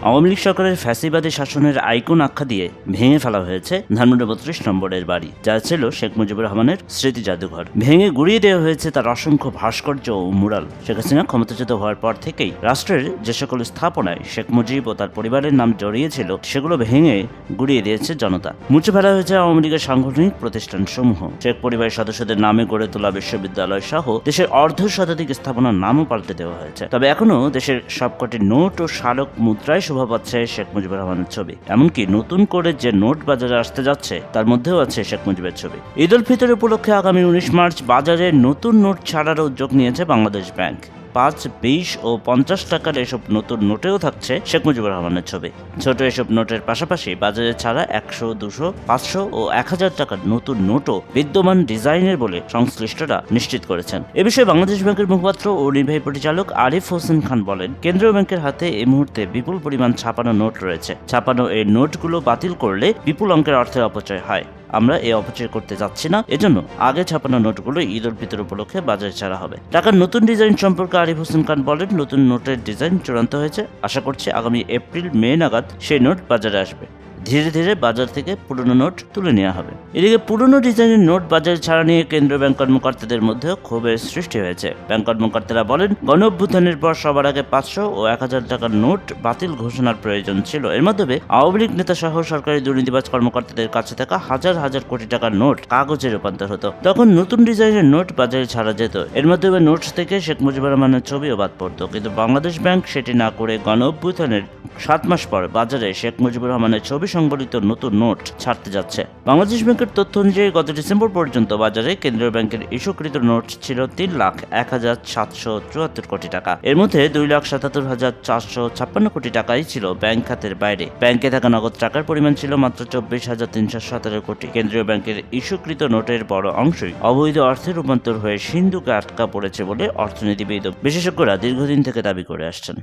আওয়ামী লীগ সরকারের ফ্যাসিবাদী শাসনের আইকন আখ্যা দিয়ে ভেঙে ফেলা হয়েছে ধানমন্ডি ৩২ নম্বরের বাড়ি, যা ছিল শেখ মুজিবুর রহমানের স্মৃতি জাদুঘর। ভেঙে গুড়িয়ে দেওয়া হয়েছে তার অসংখ্য ভাস্কর্য ও মুরাল। শেখ হাসিনা ক্ষমতাচ্যুত হওয়ার পর থেকেই রাষ্ট্রের যে সকল স্থাপনায় শেখ মুজিব ও তার পরিবারের নাম জড়িয়েছিল সেগুলো ভেঙে গুড়িয়ে দিয়েছে জনতা। মুছে ফেলা হয়েছে আওয়ামী লীগের সাংগঠনিক প্রতিষ্ঠানসমূহ। শেখ পরিবারের সদস্যদের নামে গড়ে তোলা বিশ্ববিদ্যালয় সহ দেশের অর্ধ শতাধিক স্থাপনার নামও পাল্টে দেওয়া হয়েছে। তবে এখনো দেশের সবকটি নোট ও স্মারক মুদ্রায় শোভা পাচ্ছে শেখ মুজিবুর রহমানের ছবি। এমনকি নতুন করে যে নোট বাজারে আসতে যাচ্ছে তার মধ্যেও আছে শেখ মুজিবের ছবি। ঈদ উল ফিতর উপলক্ষে আগামী 19 মার্চ বাজারে নতুন নোট ছাড়ার উদ্যোগ নিয়েছে বাংলাদেশ ব্যাংক। 5, 20 ও 50 টাকার এসব নতুন নোটেও থাকছে শেখ মুজিবুর রহমানের ছবি। ছোট এসব নোটের পাশাপাশি বাজারে ছাড়া 100, 200, 500 ও 1000 টাকার নতুন নোটও বিদ্যমান ডিজাইনের বলে সংশ্লিষ্টরা নিশ্চিত করেছেন। এ বিষয়ে বাংলাদেশ ব্যাংকের মুখপাত্র ও নির্বাহী পরিচালক আরিফ হোসেন খান বলেন, কেন্দ্রীয় ব্যাংকের হাতে এই মুহূর্তে বিপুল পরিমাণ ছাপানো নোট রয়েছে। ছাপানো এই নোটগুলো বাতিল করলে বিপুল অঙ্কের অর্থের অপচয় হয়। আমরা এই অপচয় করতে যাচ্ছি না, এজন্য আগে ছাপানো নোটগুলো ঈদ উল ফিতর উপলক্ষে বাজারে ছাড়া হবে। টাকার নতুন ডিজাইন সম্পর্কে আরিফ হোসেন খান বলেন, নতুন নোটের ডিজাইন চূড়ান্ত হয়েছে। আশা করছি আগামী এপ্রিল মে নাগাদ সেই নোট বাজারে আসবে। ধীরে ধীরে বাজার থেকে পুরনো নোট তুলে নেওয়া হবে। এদিকে পুরনো ডিজাইনের নোট বাজারে ছাড়া নিয়ে কেন্দ্রীয় ব্যাংক কর্মকর্তাদের মধ্যেও ক্ষোভের সৃষ্টি হয়েছে। ব্যাংক কর্মকর্তারা বলেন, গণ অভ্যুত্থানের পর সবার আগে 500 ও 1000 টাকার নোট বাতিল ঘোষণার প্রয়োজন ছিল। এর মাধ্যমে আওয়ামী লীগ নেতা সহ সরকারি দুর্নীতিবাজ কর্মকর্তাদের কাছে থাকা হাজার হাজার কোটি টাকার নোট কাগজে রূপান্তর হতো। তখন নতুন ডিজাইনের নোট বাজারে ছাড়া যেত। এর মাধ্যমে নোট থেকে শেখ মুজিবুর রহমানের ছবিও বাদ পড়তো। কিন্তু বাংলাদেশ ব্যাংক সেটি না করে গণ অভ্যুত্থানের 7 মাস পর বাজারে শেখ মুজিবুর রহমানের ছবি সংবলিত নতুন নোট ছাড়তে যাচ্ছে। বাংলাদেশ ব্যাংকের তথ্য অনুযায়ী গত ডিসেম্বর পর্যন্ত বাজারে কেন্দ্রীয় ব্যাংকের ইস্যুকৃত নোট ছিল 3,01,774 কোটি টাকা। এর মধ্যে 2,77,456 কোটি টাকাই ছিল ব্যাংক খাতের বাইরে। ব্যাংকে থাকা নগদ টাকার পরিমাণ ছিল মাত্র 24,317 কোটি। কেন্দ্রীয় ব্যাংকের ইস্যুকৃত নোটের বড় অংশই অবৈধ অর্থে রূপান্তর হয়ে সিন্ধুকে আটকা পড়েছে বলে অর্থনীতিবিদ ও বিশেষজ্ঞরা দীর্ঘদিন থেকে দাবি করে আসছেন।